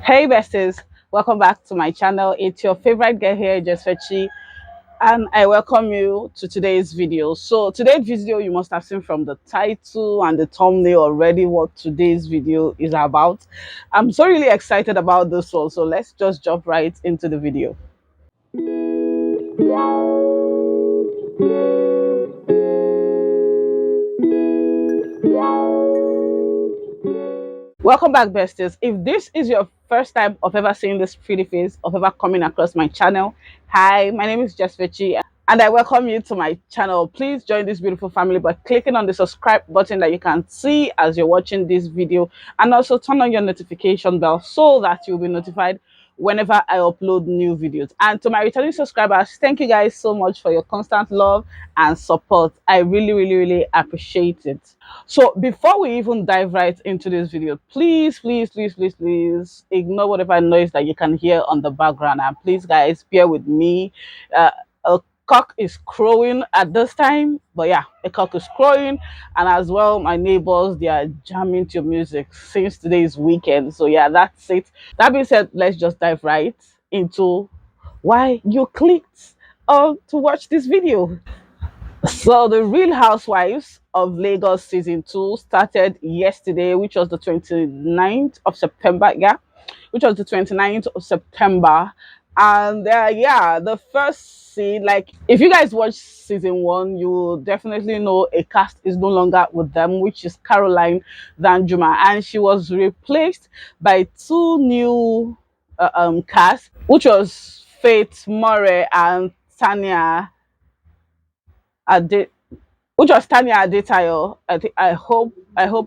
Hey besties, welcome back to my channel. It's your favorite girl here, IAMJESSFECHI, and I welcome you to today's video. So today's video, you must have seen from the title and the thumbnail already what today's video is about. I'm so really excited about this one, so let's just jump right into the video. Welcome back, besties. If this is your first time of ever seeing this pretty face, of ever coming across my channel, hi, my name is IAMJESSFECHI and I welcome you to my channel. Please join this beautiful family by clicking on the subscribe button that you can see as you're watching this video, and also turn on your notification bell so that you'll be notified whenever I upload new videos. And to my returning subscribers, thank you guys so much for your constant love and support. I really appreciate it. So before we even dive right into this video, please ignore whatever noise that you can hear on the background, and please guys bear with me. A cock is crowing at this time, but yeah, a cock is crowing, and as well my neighbors, they are jamming to music since today is weekend. So yeah, that's it. That being said, let's just dive right into why you clicked to watch this video. So the Real Housewives of Lagos season 2 started yesterday, which was the 29th of September. Yeah, which was the 29th of September. And yeah, the first scene, like if you guys watch season 1, you will definitely know a cast is no longer with them, which is Caroline Danjuma, and she was replaced by two new cast, which was Faith Murray and Tanya Ade, which was Tanya Adetayo. I hope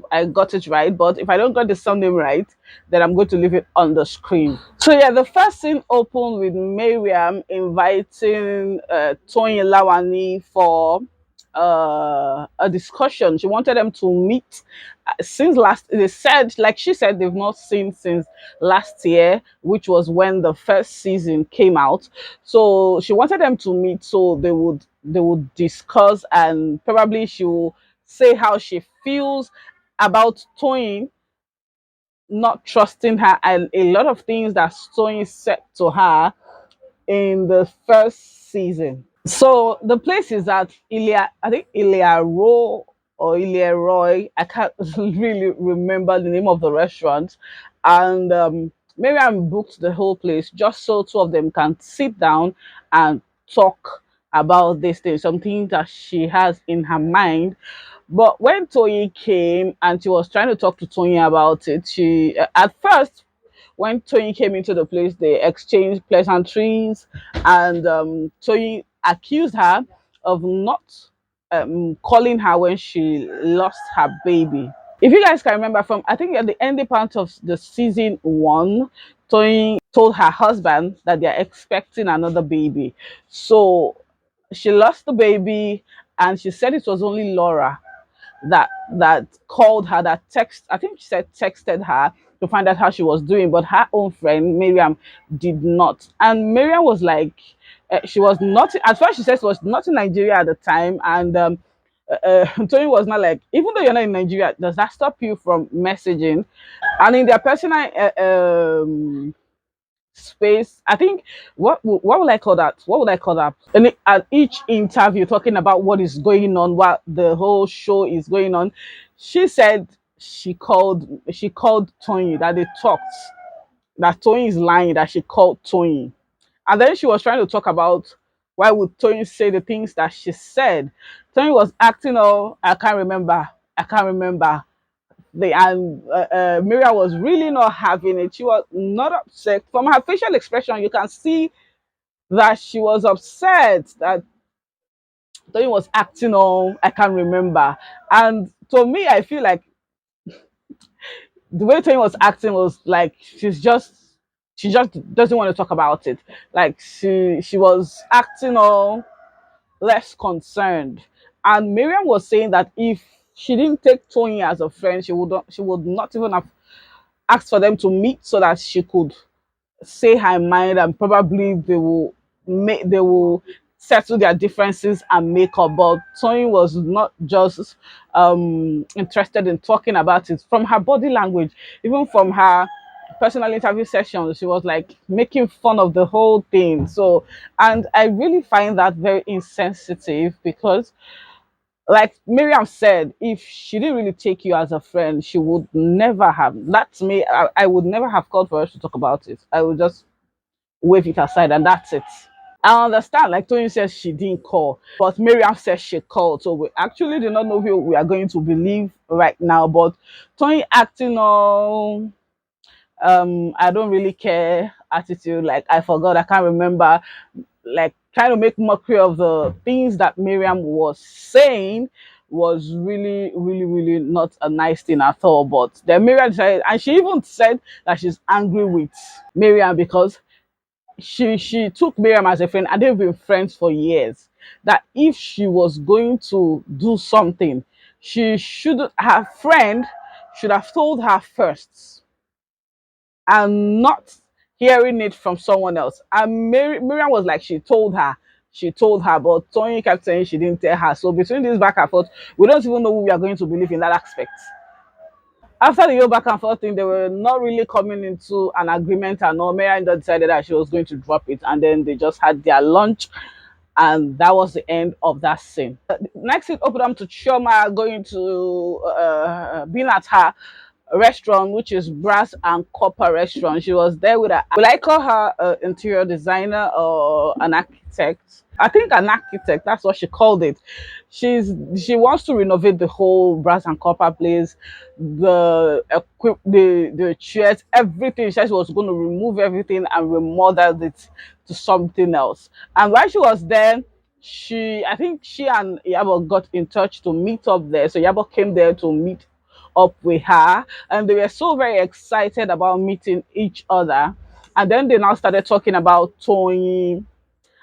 I got it right. But if I don't get the surname right, then I'm going to leave it on the screen. So yeah, the first scene opened with Miriam inviting Toyin Lawani for a discussion. She wanted them to meet since last. They said, like she said, they've not seen since last year, which was when the first season came out. So she wanted them to meet so they would discuss, and probably she will say how she feels about Toyin not trusting her and a lot of things that Toyin said to her in the first season. So the place is at I think Ilia Roy or Ilia Roy. I can't really remember the name of the restaurant. And Miriam booked the whole place just so two of them can sit down and talk about this thing, something that she has in her mind. But when Toyi came and she was trying to talk to Toyi about it, she at first when Toyin came into the place, they exchanged pleasantries, and Toyin accused her of not calling her when she lost her baby. If you guys can remember from, I think at the ending part of the season 1, Toyin told her husband that they're expecting another baby. So she lost the baby, and she said it was only Laura that called her, that I think she said texted her to find out how she was doing, but her own friend Miriam did not. And Miriam was like, she was not, at first she said she was not in Nigeria at the time, and Tony was not like, even though you're not in Nigeria, does that stop you from messaging? And in their personal space, I think, what would I call that? What would I call that? And at each interview, talking about what is going on, what the whole show is going on, she said she called Tony, that they talked, that Tony is lying, that she called Tony. And then she was trying to talk about why would Tony say the things that she said. Tony was acting, oh, I can't remember. And Miriam was really not having it. She was not upset. From her facial expression, you can see that she was upset that Tony was acting on, I can't remember. And to me, I feel like the way Tony was acting was like she just doesn't want to talk about it. Like she was acting all less concerned. And Miriam was saying that if she didn't take Tony as a friend, she would not even have asked for them to meet so that she could say her mind, and probably they will settle their differences and make up. But Tony was not just interested in talking about it. From her body language, even from her personal interview session, she was like making fun of the whole thing. So, and I really find that very insensitive because, like Miriam said, if she didn't really take you as a friend, she would never have. That's me. I would never have called for us to talk about it. I would just wave it aside and that's it. I understand, like Tony says, she didn't call, but Miriam says she called. So we actually do not know who we are going to believe right now. But Tony acting all I don't really care attitude, like I forgot, I can't remember, like trying to make mockery of the things that Miriam was saying was really, really, really not a nice thing at all. But then Miriam decided, and she even said that she's angry with Miriam because she took Miriam as a friend and they've been friends for years. That if she was going to do something, she should her friend should have told her first and not hearing it from someone else. And Miriam was like, she told her, but Tony kept saying she didn't tell her. So between this back and forth, we don't even know who we are going to believe in that aspect. After the whole back and forth thing, they were not really coming into an agreement, and all. Miriam just decided that she was going to drop it, and then they just had their lunch, and that was the end of that scene. Next, it opened up to Chioma going to being at her restaurant, which is Brass and Copper Restaurant. She was there with her. Will I call her an interior designer or an architect? I think an architect. That's what she called it. She wants to renovate the whole Brass and Copper place, the chairs, everything. She said she was going to remove everything and remodel it to something else. And while she was there, I think she and Iyabo got in touch to meet up there. So Iyabo came there to meet up with her, and they were so very excited about meeting each other. And then they now started talking about Tony,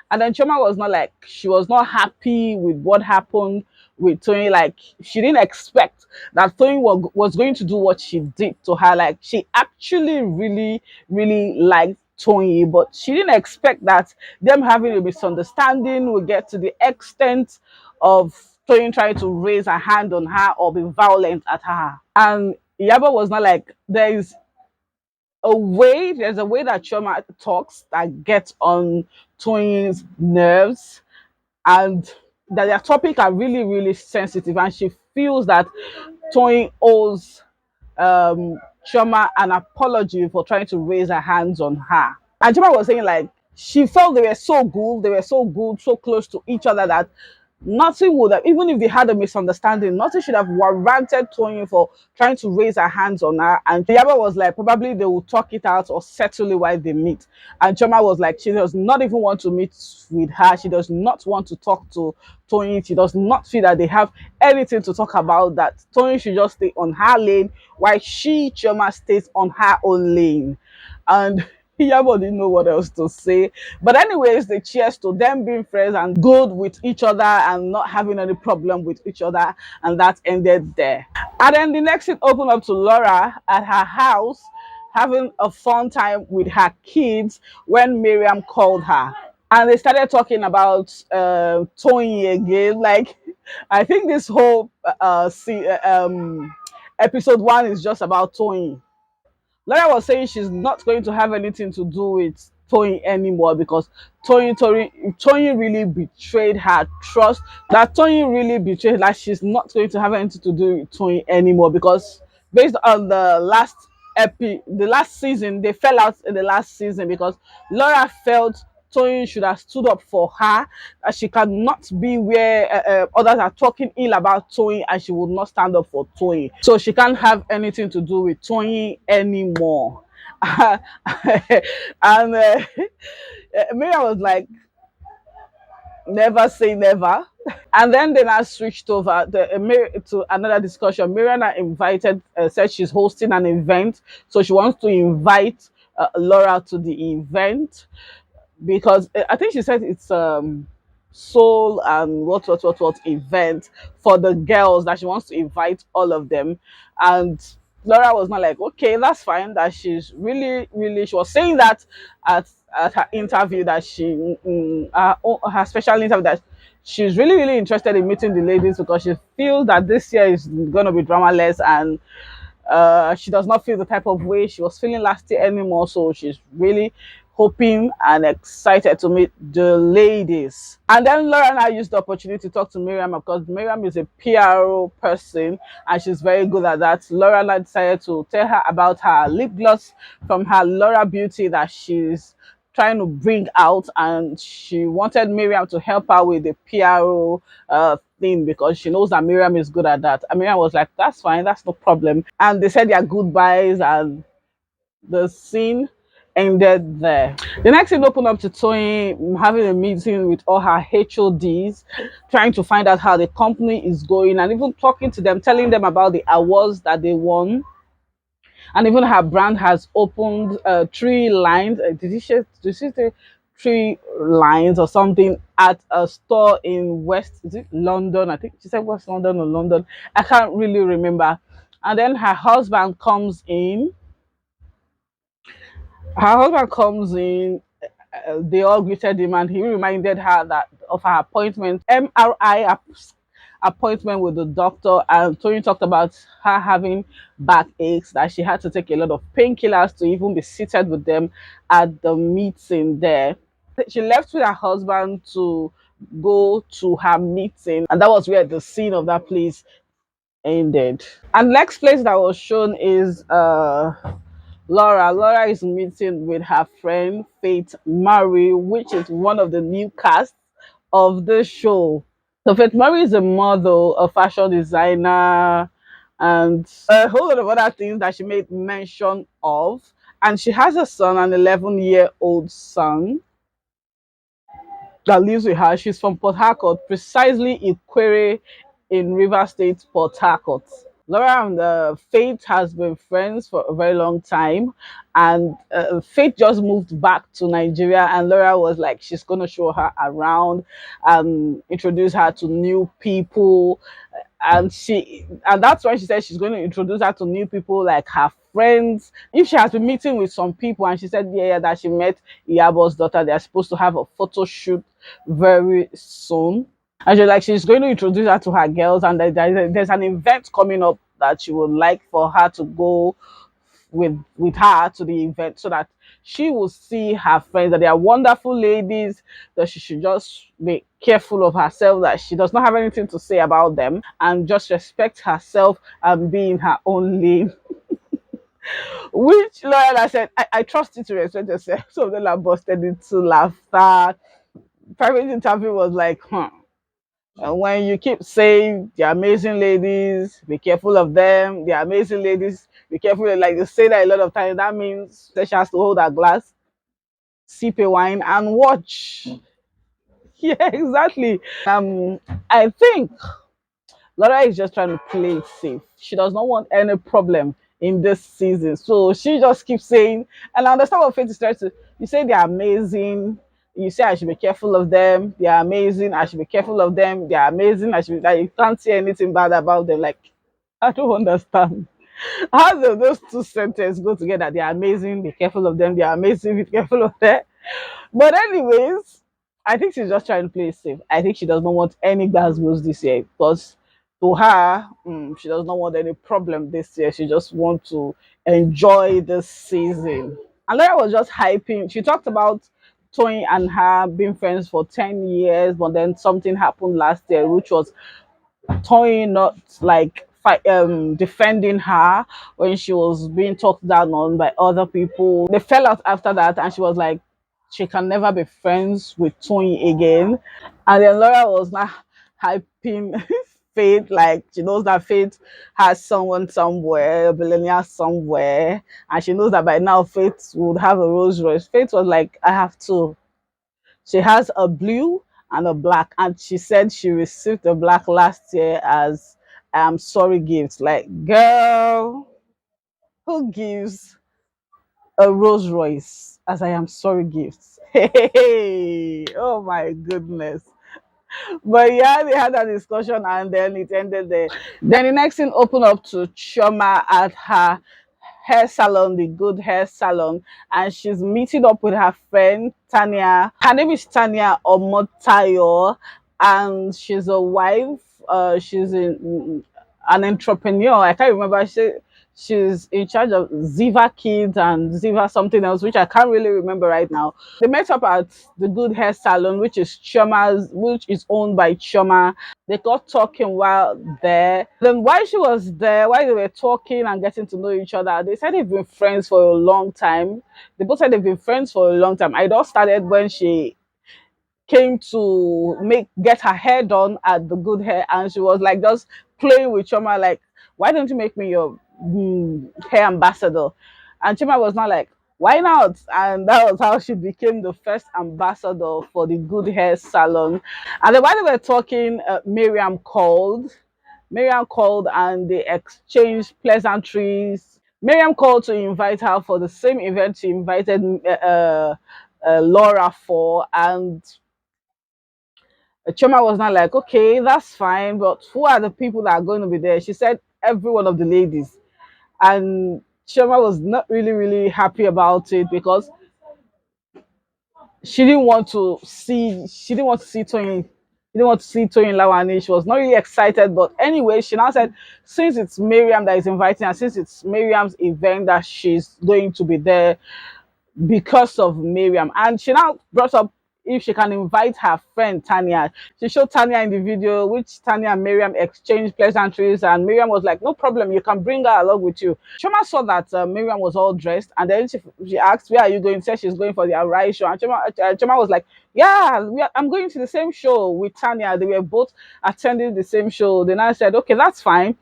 and then Choma was not like, she was not happy with what happened with Tony. Like, she didn't expect that Tony was going to do what she did to her. Like, she actually really, really liked Tony, but she didn't expect that them having a misunderstanding would get to the extent of Tony trying to raise a hand on her or be violent at her. And Iyabo was not like, there's a way that Chioma talks that gets on Tony's nerves, and that their topic are really, really sensitive, and she feels that Tony owes Chioma an apology for trying to raise her hands on her. And Chioma was saying like she felt they were so good, so close to each other that nothing would have, even if they had a misunderstanding, nothing should have warranted Tony for trying to raise her hands on her. And Yaba was like, probably they will talk it out or settle it while they meet. And Choma was like, she does not even want to meet with her. She does not want to talk to Tony. She does not feel that they have anything to talk about, that Tony should just stay on her lane while Choma, stays on her own lane. And Iyabo didn't know what else to say. But anyways, they cheers to them being friends and good with each other and not having any problem with each other. And that ended there. And then the next thing opened up to Laura at her house, having a fun time with her kids when Miriam called her. And they started talking about Tony again. Like, I think this whole episode 1 is just about Tony. Laura was saying she's not going to have anything to do with Tony anymore because Tony really betrayed her trust. That Tony really betrayed, like she's not going to have anything to do with Tony anymore because based on the last season, they fell out in the last season because Laura felt Tony should have stood up for her, that she cannot be where others are talking ill about Tony and she would not stand up for Tony. So she can't have anything to do with Tony anymore. And Miriam was like, never say never. And then I switched over to another discussion. Miriam invited, said she's hosting an event. So she wants to invite Laura to the event, because I think she said it's soul and what event for the girls, that she wants to invite all of them. And Laura was not like, okay, that's fine. That she's really, really, she was saying that at her interview, that her special interview, that she's really, really interested in meeting the ladies because she feels that this year is going to be dramaless, and She does not feel the type of way she was feeling last year anymore. So she's really hoping and excited to meet the ladies. And then Laura and I used the opportunity to talk to Miriam because Miriam is a PRO person and she's very good at that. Laura and I decided to tell her about her lip gloss from her Laura Beauty that she's trying to bring out, and she wanted Miriam to help her with the PRO thing because she knows that Miriam is good at that. And Miriam was like, "That's fine, that's no problem." And they said their goodbyes, and the scene ended there. The next thing opened up to Tony having a meeting with all her HODs, trying to find out how the company is going, and even talking to them, telling them about the awards that they won. And even her brand has opened 3 lines. Did she say 3 lines or something at a store in West, is it London? I think she said West London or London. I can't really remember. And then her husband comes in. Her husband comes in. They all greeted him, and he reminded her that of her appointment, appointment with the doctor. And Tony talked about her having backaches, that she had to take a lot of painkillers to even be seated with them at the meeting there. She left with her husband to go to her meeting, and that was where the scene of that place ended. And next place that was shown is Laura. Laura is meeting with her friend Faith Murray, which is one of the new casts of the show. So Faith Murray is a model, a fashion designer, and a whole lot of other things that she made mention of. And she has a son, an 11-year-old son that lives with her. She's from Port Harcourt, precisely Ikwere in River State, Port Harcourt. Laura and Faith has been friends for a very long time, and Faith just moved back to Nigeria, and Laura was like, she's gonna show her around and introduce her to new people, and that's why she said she's going to introduce her to new people like her friends. If she has been meeting with some people, and she said yeah, that she met Iyabo's daughter, they're supposed to have a photo shoot very soon. And she's going to introduce her to her girls, and there's an event coming up that she would like for her to go with her to the event, so that she will see her friends, that they are wonderful ladies, that she should just be careful of herself, that she does not have anything to say about them, and just respect herself and be in her own lane. Which Laura said, I trust you to respect yourself. So of them are busted into laughter. Private interview was like, and when you keep saying the amazing ladies, be careful of them, the amazing ladies, be careful, like you say that a lot of times, that means that she has to hold her glass, sip a wine, and watch. Yeah, exactly. I think Laura is just trying to play it safe. She does not want any problem in this season. So she just keeps saying, and I understand what Faith is trying to, you say they're amazing. You say I should be careful of them. They're amazing. I should be careful of them. They're amazing. I should be, like, you can't say anything bad about them. Like, I don't understand. How do those two sentences go together? They're amazing. Be careful of them. They're amazing. Be careful of them. But anyways, I think she's just trying to play it safe. I think she does not want any Glasgows this year, because to her, she does not want any problem this year. She just wants to enjoy this season. And Laura was just hyping. She talked about Tony and her being friends for 10 years, but then something happened last year, which was Tony not like defending her when she was being talked down on by other people. They fell out after that, and she was like, she can never be friends with Tony again. And then Laura was not hyping Faith, like she knows that Faith has someone somewhere, a billionaire somewhere, and she knows that by now Faith would have a Rolls Royce. Faith was like, I have two. She has a blue and a black, and she said she received the black last year as sorry gifts. Like, girl, who gives a Rolls Royce as I am sorry gifts? Hey, oh my goodness. But yeah, they had that discussion, and then it ended there. Then the next thing opened up to Choma at her hair salon, the Good Hair Salon, and she's meeting up with her friend Tanya. Her name is Tanya Omotayo, and she's a wife. She's an entrepreneur. I can't remember. She's in charge of Ziva Kids and Ziva something else, which I can't really remember right now. They met up at the Good Hair Salon, which is Chioma's, which is owned by Chioma. They got talking while there. Then while she was there, while they were talking and getting to know each other, they said they've been friends for a long time. They both said they've been friends for a long time. It all started when she came to make get her hair done at the Good Hair, and she was like just playing with Choma, like, why don't you make me your hair ambassador? And Choma was not like, why not? And that was how she became the first ambassador for the Good Hair Salon. And then while they were talking, Miriam called. Miriam called and they exchanged pleasantries. Miriam called to invite her for the same event she invited Laura for, and Choma was not like, okay, that's fine, but who are the people that are going to be there? She said every one of the ladies. And Choma was not really, really happy about it because she didn't want to see Tony. She didn't want to see Tony Lawani. She was not really excited. But anyway, she now said, since it's Miriam that is inviting her, since it's Miriam's event that she's going to be there, because of Miriam. And she now brought up if she can invite her friend Tanya. She showed Tanya in the video, which Tanya and Miriam exchanged pleasantries, and Miriam was like, no problem, you can bring her along with you. Choma saw that Miriam was all dressed, and then she asked, where are you going? She said she's going for the Arise show. And Choma was like, yeah, I'm going to the same show with Tanya. They were both attending the same show. Then I said, okay, that's fine,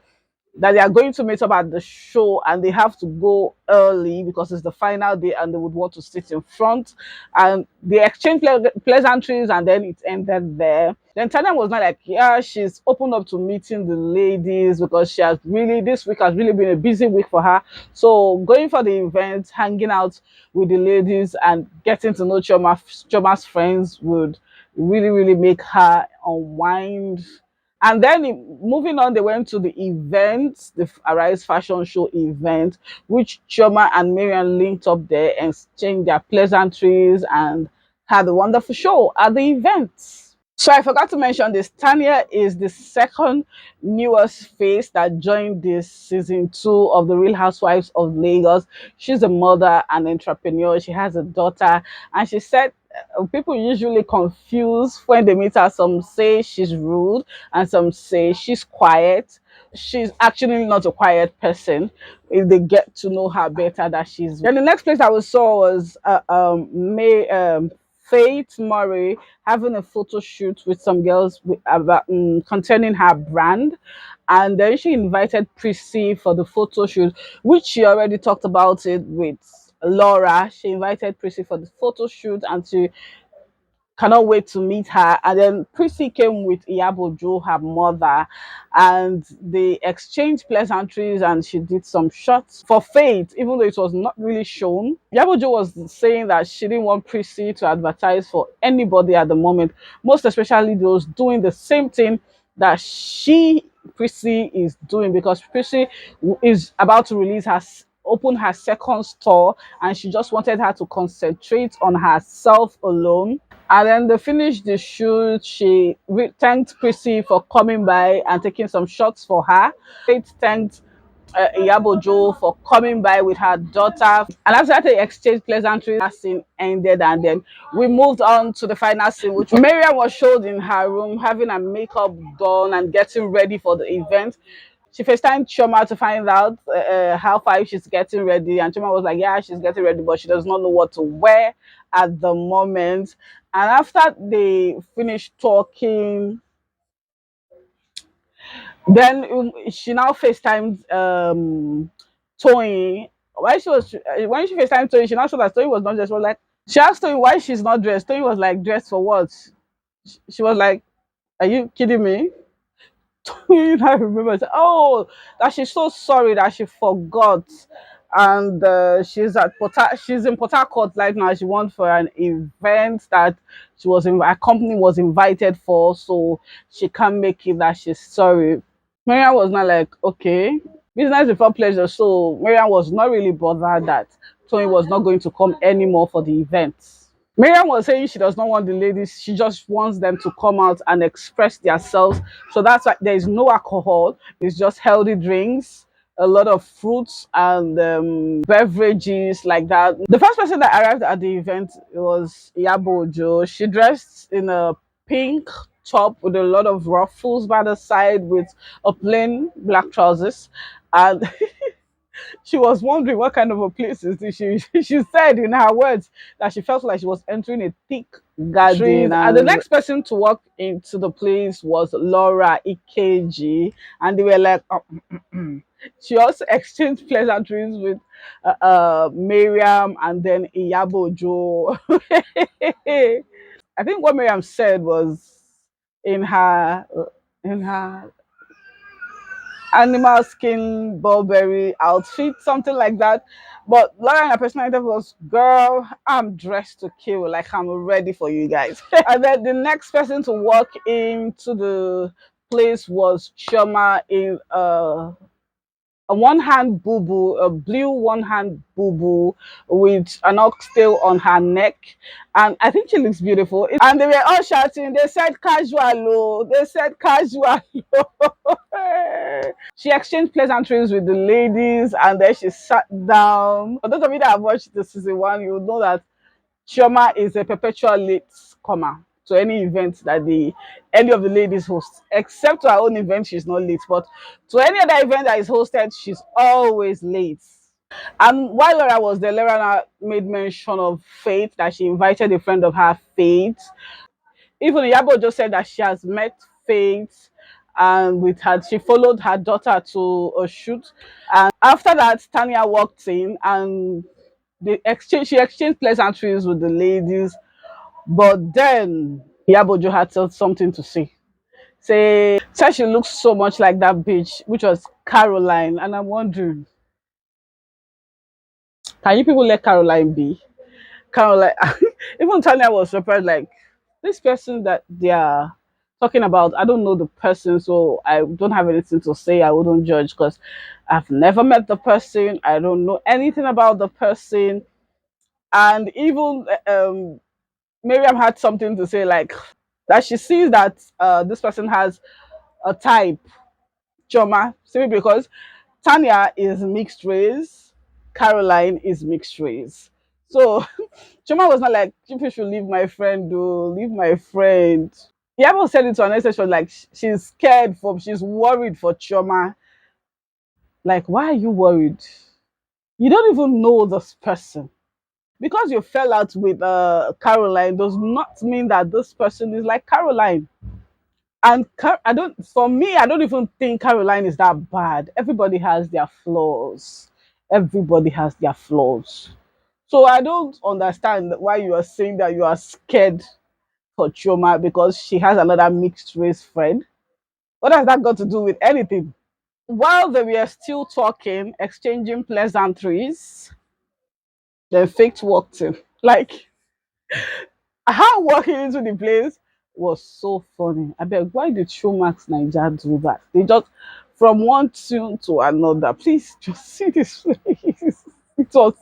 that they are going to meet up at the show and they have to go early because it's the final day and they would want to sit in front. And they exchanged pleasantries and then it ended there. Then Tanya was not like, yeah, she's opened up to meeting the ladies because she has really, this week has really been a busy week for her. So going for the event, hanging out with the ladies and getting to know Choma's friends would really, really make her unwind. And then moving on, they went to the event, the Arise Fashion Show event, which Choma and Miriam linked up there and exchanged their pleasantries and had a wonderful show at the event. So I forgot to mention this. Tanya is the second newest face that joined this season 2 of the Real Housewives of Lagos. She's a mother and entrepreneur. She has a daughter, and she said people usually confuse when they meet her. Some say she's rude, and some say she's quiet. She's actually not a quiet person. If they get to know her better, that she's. Then the next place I saw was May. Faith Murray having a photo shoot with some girls about concerning her brand, and then she invited Prissy for the photo shoot, which she already talked about it with Laura. She invited Prissy for the photo shoot, and she cannot wait to meet her. And then Prissy came with Iyabo, her mother, and they exchanged pleasantries and she did some shots for Faith, even though it was not really shown. Iyabo was saying that she didn't want Prissy to advertise for anybody at the moment, most especially those doing the same thing that Prissy is doing, because Prissy is about to release her open her second store, and she just wanted her to concentrate on herself alone. And then they finished the shoot. She thanked Prissy for coming by and taking some shots for her. Faith thanked Iyabo for coming by with her daughter. And after they exchanged pleasantries, that scene ended, and then we moved on to the final scene, which Miriam was showed in her room having her makeup done and getting ready for the event. She FaceTimed Choma to find out how far she's getting ready. And Choma was like, yeah, she's getting ready, but she does not know what to wear at the moment. And after they finished talking, then she now FaceTimed Tony. When she FaceTimed Tony, she now saw that Tony was not dressed. She was like, she asked Tony why she's not dressed. Tony was like, dressed for what? She was like, are you kidding me? I remember, oh, that she's so sorry that she forgot, and she's in Port Harcourt right now. She went for an event that her company was invited for, so she can't make it. That she's sorry. Marian was not like, okay, business before pleasure. So Marian was not really bothered that Tony was not going to come anymore for the event. Miriam was saying she does not want the ladies, she just wants them to come out and express themselves. So that's why there is no alcohol, it's just healthy drinks, a lot of fruits and beverages like that. The first person that arrived at the event was Iyabo. She dressed in a pink top with a lot of ruffles by the side with a plain black trousers. And she was wondering what kind of a place is this. She said in her words that she felt like she was entering a thick garden. And the next person to walk into the place was Laura Ikeji. And they were like, oh, she also exchanged pleasantries with Miriam and then Iyabo. I think what Miriam said was in her in her animal skin Burberry outfit, something like that. But Laura, her personality was, girl, I'm dressed to kill, like I'm ready for you guys. And then the next person to walk into the place was Choma in a one hand boo boo, a blue one hand boo boo with an oxtail on her neck. And I think she looks beautiful. And they were all shouting, they said casual, oh, they said casual. She exchanged pleasantries with the ladies and then she sat down. For those of you that have watched the season one, you know that Chioma is a perpetual late comer to any event that any of the ladies host. Except to her own event, she's not late. But to any other event that is hosted, she's always late. And while Laura was there, Laura made mention of Faith, that she invited a friend of her, Faith. Even Iyabo just said that she has met Faith and with her, she followed her daughter to a shoot. And after that, Tanya walked in and she exchanged pleasantries with the ladies. But then Yabojo had something to say. Say she looks so much like that bitch, which was Caroline. And I'm wondering, can you people let Caroline be? Caroline, even Tanya was surprised, like, this person that they are talking about, I don't know the person, so I don't have anything to say. I wouldn't judge because I've never met the person. I don't know anything about the person. And even Miriam had something to say, like that she sees that this person has a type, Choma, simply because Tanya is mixed race, Caroline is mixed race. So Choma was not like, people should leave my friend, though, leave my friend. Yabo said it to an extent, like she's scared she's worried for Choma. Like, why are you worried? You don't even know this person. Because you fell out with Caroline does not mean that this person is like Caroline. And I don't, for me, I don't even think Caroline is that bad. Everybody has their flaws. Everybody has their flaws. So I don't understand why you are saying that you are scared for Chioma because she has another mixed race friend. What has that got to do with anything? While they were still talking, exchanging pleasantries, then Fate walked in. Like, her walking into the place was so funny. I beg, why did Showmax Niger do that? They just from one tune to another. Please just see this place. It was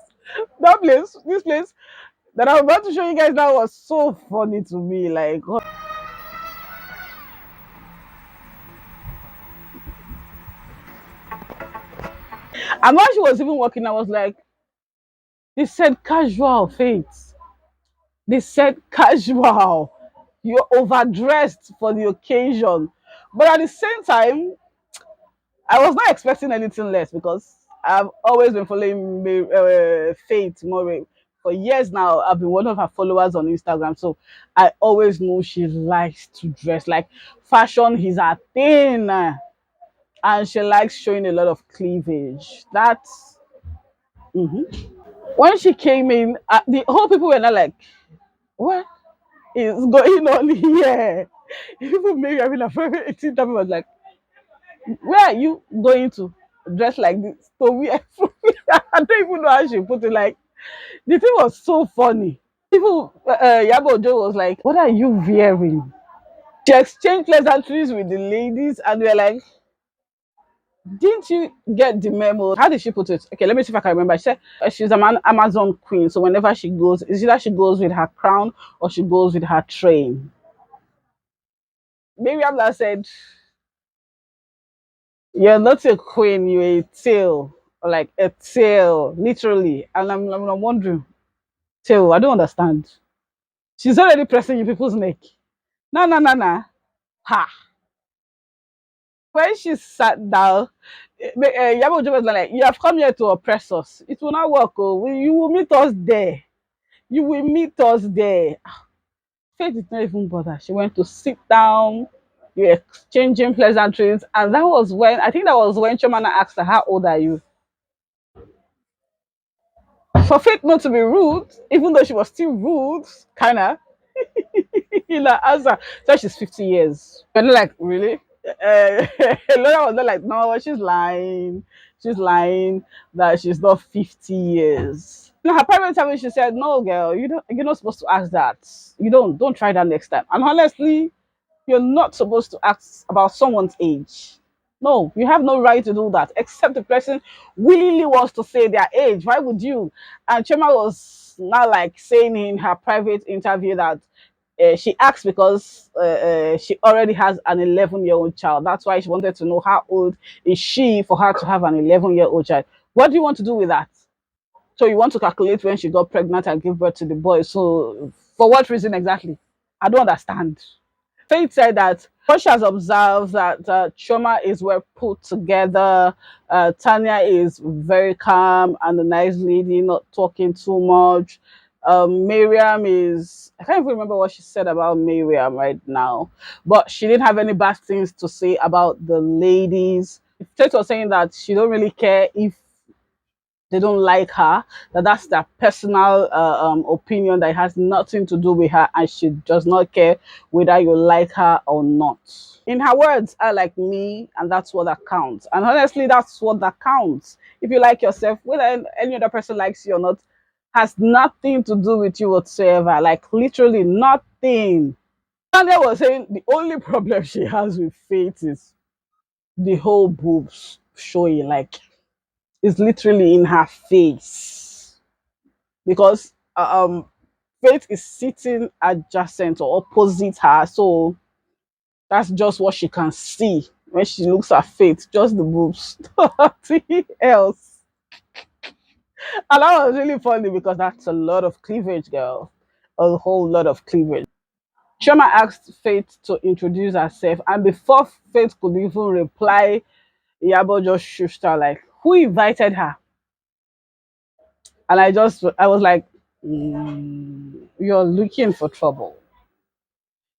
that place, this place that I'm about to show you guys now was so funny to me. Like, and while she was even walking, I was like, they said casual Faith. They said casual. You're overdressed for the occasion. But at the same time, I was not expecting anything less because I've always been following Faith Murray for years now. I've been one of her followers on Instagram, so I always know she likes to dress like fashion is her thing, and she likes showing a lot of cleavage. That's when she came in. The whole people were not like, "What is going on here?" Even maybe I mean, a favorite time was like, where are you going to dress like this to wear I don't even know how she put it. Like the thing was so funny. People Yabo Joe was like, what are you wearing? She exchanged pleasantries with the ladies and we were like, didn't you get the memo? How did she put it? Okay, let me see if I can remember. She said she's an Amazon queen, so whenever she goes, it's either she goes with her crown or she goes with her train. Maybe Abla said You're not a queen, you're a tail. Like a tail, literally. And I'm wondering, tail, I don't understand. She's already pressing you people's neck. No, no, no, no. Ha. When she sat down, Yabo was like, you have come here to oppress us. It will not work. Oh. You will meet us there. You will meet us there. Faith did not even bother. She went to sit down. You were exchanging pleasantries. And that was when, I think that was when Chomana asked her, how old are you? For Faith not to be rude, even though she was still rude, kind of, in her answer. So she's 50 years. But like, really? Laura was not like, no, she's lying. She's lying that she's not 50 years. Her parents having she said, no, girl, you're not supposed to ask that. Don't try that next time. And honestly, you're not supposed to ask about someone's age. No, you have no right to do that, except the person willingly wants to say their age. Why would you? And Chema was now like saying in her private interview that she asked because she already has an 11-year-old child. That's why she wanted to know how old is she for her to have an 11-year-old child. What do you want to do with that? So you want to calculate when she got pregnant and give birth to the boy. So for what reason exactly? I don't understand. Faith said that what she has observed that Choma is well put together. Tanya is very calm and a nice lady, not talking too much. Miriam is, I can't even remember what she said about Miriam right now, but she didn't have any bad things to say about the ladies. Faith was saying that she don't really care if they don't like her, that's their personal opinion that has nothing to do with her, and she does not care whether you like her or not. In her words, I like me, and that's what that counts. And honestly, that's what that counts. If you like yourself, whether any other person likes you or not, has nothing to do with you whatsoever. Like literally nothing. Tanya was saying the only problem she has with Faith is the whole boobs showing. Like is literally in her face because Faith is sitting adjacent or opposite her, so that's just what she can see when she looks at Faith, just the boobs, nothing else. And that was really funny because that's a lot of cleavage, girl, a whole lot of cleavage. Shoma asked Faith to introduce herself, and before Faith could even reply, Iyabo just shushed her like, "Who invited her?" And I was like, you're looking for trouble.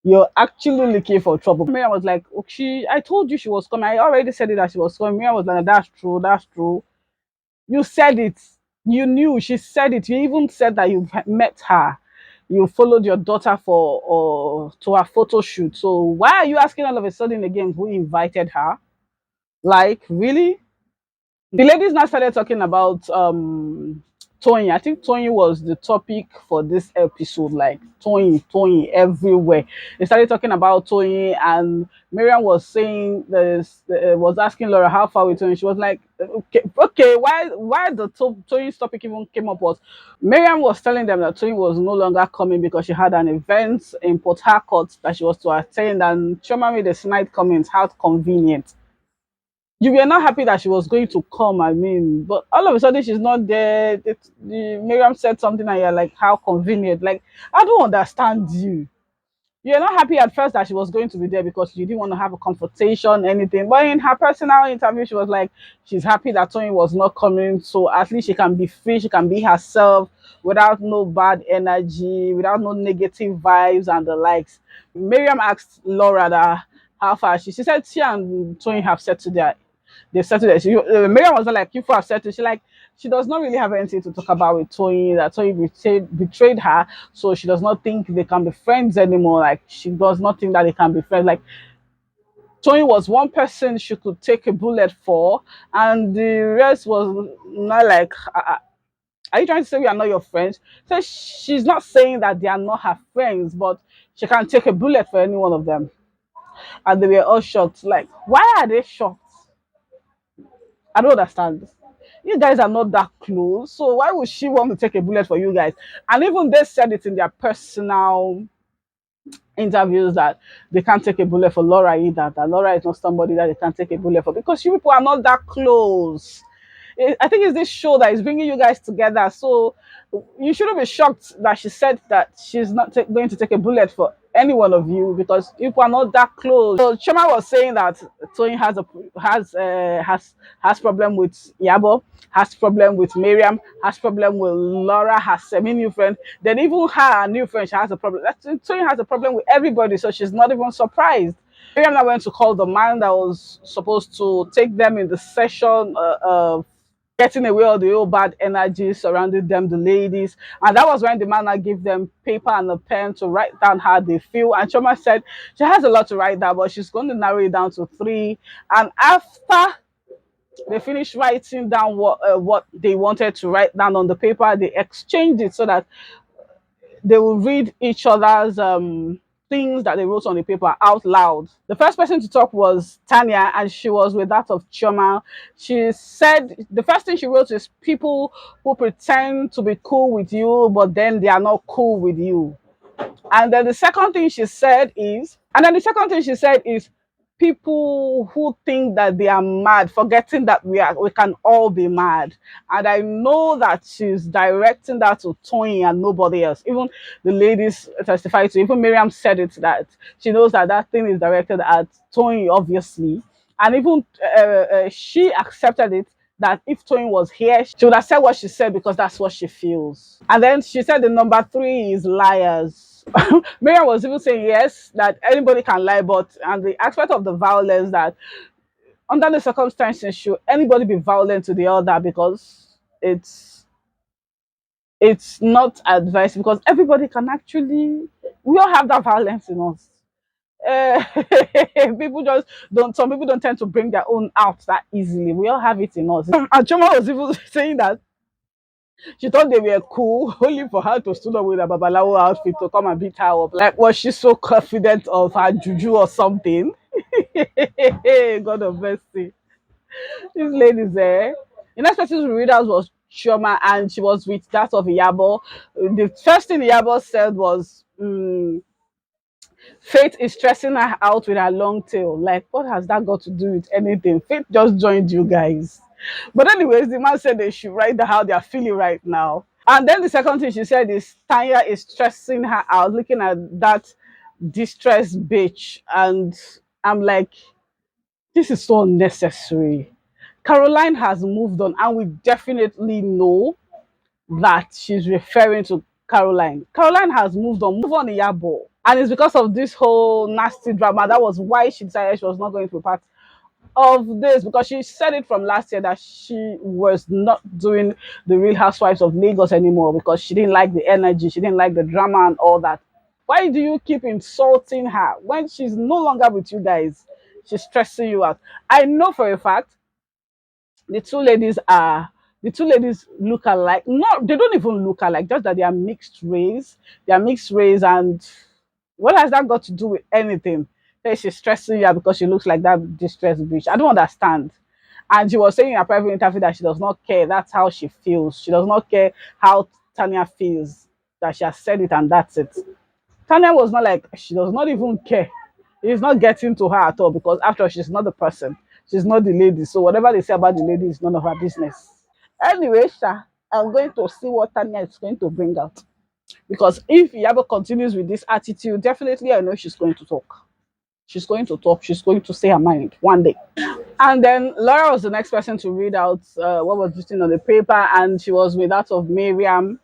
You're actually looking for trouble. Miriam was like, okay, I told you she was coming. I already said it that she was coming. Miriam was like, that's true, that's true. You said it. You knew. She said it. You even said that you met her. You followed your daughter for or to her photo shoot. So why are you asking all of a sudden again who invited her? Like, really? The ladies now started talking about Tony. I think Tony was the topic for this episode. Like Tony everywhere. They started talking about Tony, and Miriam was saying this. Was asking Laura how far with Tony. She was like, okay, why the Tony's topic even came up was Miriam was telling them that Tony was no longer coming because she had an event in Port Harcourt that she was to attend, and Choma made a snide comment. How convenient. You were not happy that she was going to come. I mean, but all of a sudden she's not there. Miriam said something, and you're like, "How convenient!" Like, I don't understand you. You're not happy at first that she was going to be there because you didn't want to have a confrontation, anything. But in her personal interview, she was like, she's happy that Tony was not coming, so at least she can be free, she can be herself without no bad energy, without no negative vibes and the likes. Miriam asked Laura that how far she said she and Tony have settled their they settled it. Miriam was not like you for have settled. She does not really have anything to talk about with Tony. That Tony betrayed her, so she does not think they can be friends anymore. Like she does not think that they can be friends. Like Tony was one person she could take a bullet for, and the rest was not like. Are you trying to say we are not your friends? So she's not saying that they are not her friends, but she can take a bullet for any one of them. And they were all shocked. Like, why are they shocked? I don't understand. You guys are not that close, so why would she want to take a bullet for you guys? And even they said it in their personal interviews that they can't take a bullet for Laura either. That Laura is not somebody that they can take a bullet for because you people are not that close. I think it's this show that is bringing you guys together. So you shouldn't be shocked that she said that she's not going to take a bullet for any one of you because you people are not that close. So Choma was saying that Toyin has problem with Iyabo, has problem with Miriam, has problem with Laura, has semi new friend. Then even her new friend, she has a problem. Toyin has a problem with everybody, so she's not even surprised. Miriam now went to call the man that was supposed to take them in the session getting away all the old bad energy surrounding them, the ladies. And that was when the man now gave them paper and a pen to write down how they feel. And Choma said she has a lot to write down, but she's going to narrow it down to three. And after they finished writing down what they wanted to write down on the paper, they exchanged it so that they will read each other's things that they wrote on the paper out loud. The first person to talk was Tanya, and she was with that of Chioma. She said the first thing she wrote is people who pretend to be cool with you, but then they are not cool with you. And then the second thing she said is people who think that they are mad, forgetting that we can all be mad. And I know that she's directing that to Tony and nobody else. Even the ladies testified to, even Miriam said it that she knows that that thing is directed at Tony, obviously. And even she accepted it that if Tony was here, she would have said what she said because that's what she feels. And then she said the number three is liars. Miriam was even saying yes, that anybody can lie, but and the aspect of the violence that under the circumstances should anybody be violent to the other because it's not advised because everybody can actually we all have that violence in us. Uh, people just don't some people don't tend to bring their own out that easily. We all have it in us. And Choma was even saying that she thought they were cool only for her to stood up with a babalawo outfit to come and beat her up. Like, was she so confident of her juju or something? God of mercy. This lady's there. The next person to read out was Chioma, and she was with that of Iyabo. The first thing Iyabo said was, Faith is stressing her out with her long tail. Like, what has that got to do with anything? Faith just joined you guys. But anyways, the man said they should write the how they are feeling right now. And then the second thing she said is Tanya is stressing her out, looking at that distressed bitch. And I'm like, this is so unnecessary. Caroline has moved on, and we definitely know that she's referring to Caroline. Caroline has moved on, move on Iyabo. And it's because of this whole nasty drama. That was why she decided she was not going to be part of this because she said it from last year that she was not doing the Real Housewives of Lagos anymore because she didn't like the energy, she didn't like the drama and all that. Why do you keep insulting her when she's no longer with you guys? She's stressing you out. I know for a fact the two ladies are the two ladies look alike. No, they don't even look alike, just that they are mixed race. They are mixed race, and what has that got to do with anything? Say she's stressing you because she looks like that distressed bitch. I don't understand. And she was saying in a private interview that she does not care. That's how she feels. She does not care how Tanya feels. That she has said it and that's it. Tanya was not like she does not even care. It's not getting to her at all because after all, she's not the person. She's not the lady. So whatever they say about the lady is none of her business. Anyway, sir, I'm going to see what Tanya is going to bring out. Because if Iyabo continues with this attitude, definitely I know she's going to talk. She's going to talk. She's going to say her mind one day. And then Laura was the next person to read out what was written on the paper, and she was with that of Miriam.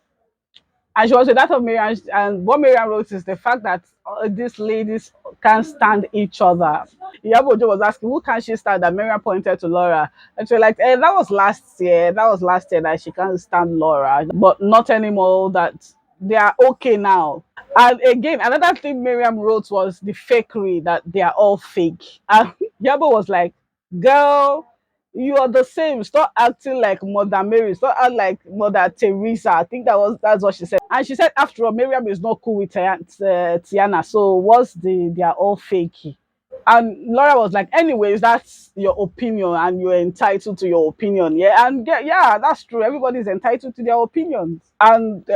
And she was with that of Miriam, and what Miriam wrote is the fact that these ladies can't stand each other. Iyabo was asking, who can she stand? That Miriam pointed to Laura. And she was like, that was last year. That was last year that she can't stand Laura. But not anymore, that they are okay now. And again, another thing Miriam wrote was the fakery, that they are all fake. And Yabo was like, girl, you are the same. Stop acting like Mother Mary. Stop acting like Mother Teresa. I think that's what she said. And she said, after all, Miriam is not cool with Tiana. So what's they are all fakey. And Laura was like, anyways, that's your opinion and you're entitled to your opinion. Yeah. And yeah, that's true. Everybody's entitled to their opinions. And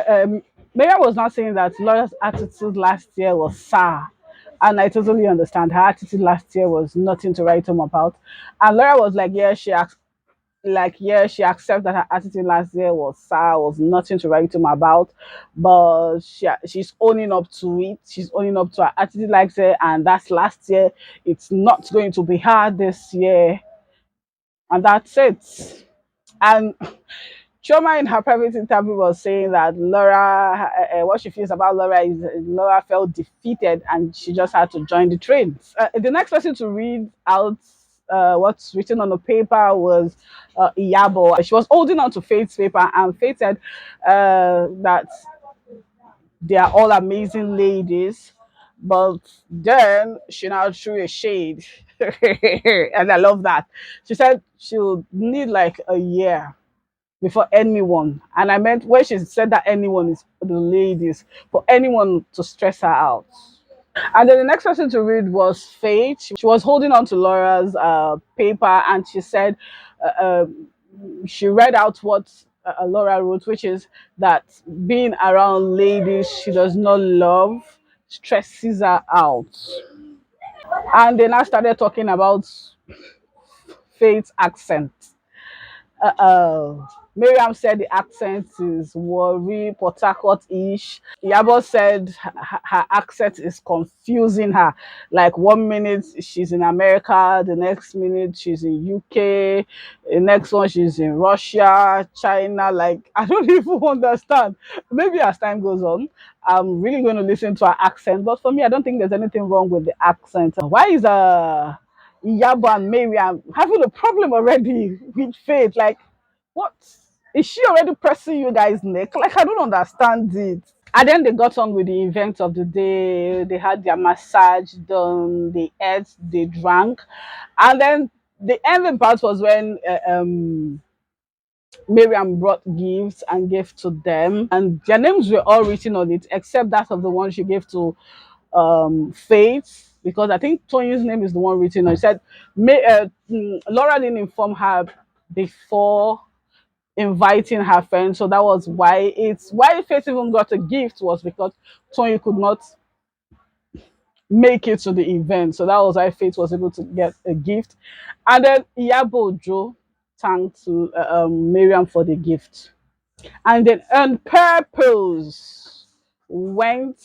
Miriam was not saying that Laura's attitude last year was sour. And I totally understand. Her attitude last year was nothing to write home about. And Laura was like, yeah, yeah, she accepts that her attitude last year was sour, was nothing to write home about. But she's owning up to it. She's owning up to her attitude last year, and that's last year. It's not going to be hard this year. And that's it. And Choma in her private interview was saying that Laura, what she feels about Laura is Laura felt defeated and she just had to join the train. The next person to read out what's written on the paper was Iyabo. She was holding on to Faith's paper, and Faith said that they are all amazing ladies. But then she now threw a shade. And I love that. She said she would need like a year before anyone, and I meant when she said that anyone is the ladies, for anyone to stress her out. And then the next person to read was Faith. She was holding on to Laura's paper, and she said she read out what Laura wrote, which is that being around ladies she does not love stresses her out. And then I started talking about Faith's accent. Miriam said the accent is Warri, Port Harcourt-ish. Iyabo said her accent is confusing her. Like 1 minute she's in America, the next minute she's in UK, the next one she's in Russia, China. Like I don't even understand. Maybe as time goes on, I'm really going to listen to her accent. But for me, I don't think there's anything wrong with the accent. Why is Iyabo and Miriam having a problem already with Faith? Like, what? Is she already pressing you guys' neck? Like, I don't understand it. And then they got on with the event of the day. They had their massage done, they ate, they drank. And then the ending part was when Miriam brought gifts and gave to them. And their names were all written on it, except that of the one she gave to Faith, because I think Tony's name is the one written on. He said, Laura didn't inform her before inviting her friends, so that was why Faith even got a gift, was because Tony could not make it to the event, so that was why Faith was able to get a gift. And then Iyabo Joe thanked to Miriam for the gift, and then on purpose went,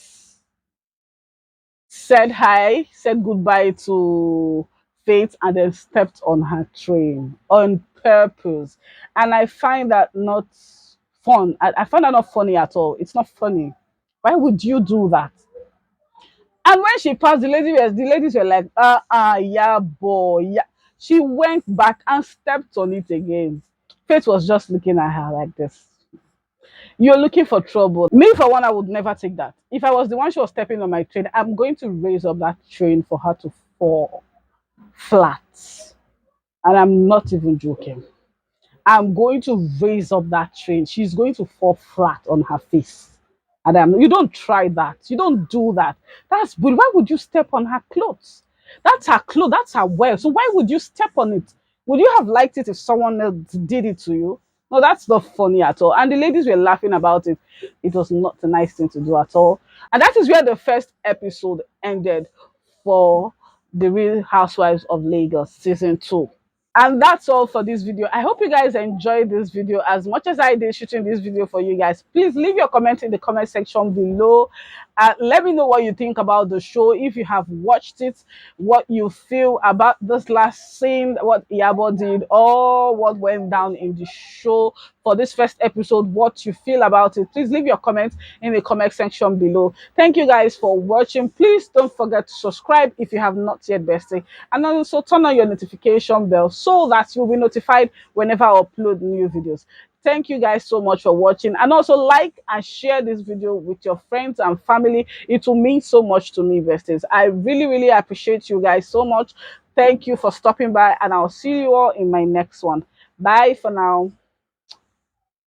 said hi, said goodbye to Faith, and then stepped on her train on purpose. And I find that not fun. I find that not funny at all. It's not funny. Why would you do that? And when she passed, the ladies were like, yeah, boy, yeah. She went back and stepped on it again. Faith was just looking at her like this. You're looking for trouble. Me, for one, I would never take that. If I was the one she was stepping on my train, I'm going to raise up that train for her to fall flat. And I'm not even joking. I'm going to raise up that train. She's going to fall flat on her face. And you don't try that. You don't do that. That's good. Why would you step on her clothes? That's her clothes. That's her wear. So why would you step on it? Would you have liked it if someone else did it to you? No, that's not funny at all. And the ladies were laughing about it. It was not a nice thing to do at all. And that is where the first episode ended for the Real Housewives of Lagos season 2. And that's all for this video. I hope you guys enjoyed this video as much as I did shooting this video for you guys. Please leave your comment in the comment section below. Let me know what you think about the show, if you have watched it, what you feel about this last scene, what Iyabo did, or what went down in the show for this first episode, what you feel about it. Please leave your comments in the comment section below. Thank you guys for watching. Please don't forget to subscribe if you have not yet, bestie, and also turn on your notification bell so that you'll be notified whenever I upload new videos. Thank you guys so much for watching, and also like and share this video with your friends and family. It will mean so much to me, besties. I really appreciate you guys so much. Thank you for stopping by, and I'll see you all in my next one. Bye for now.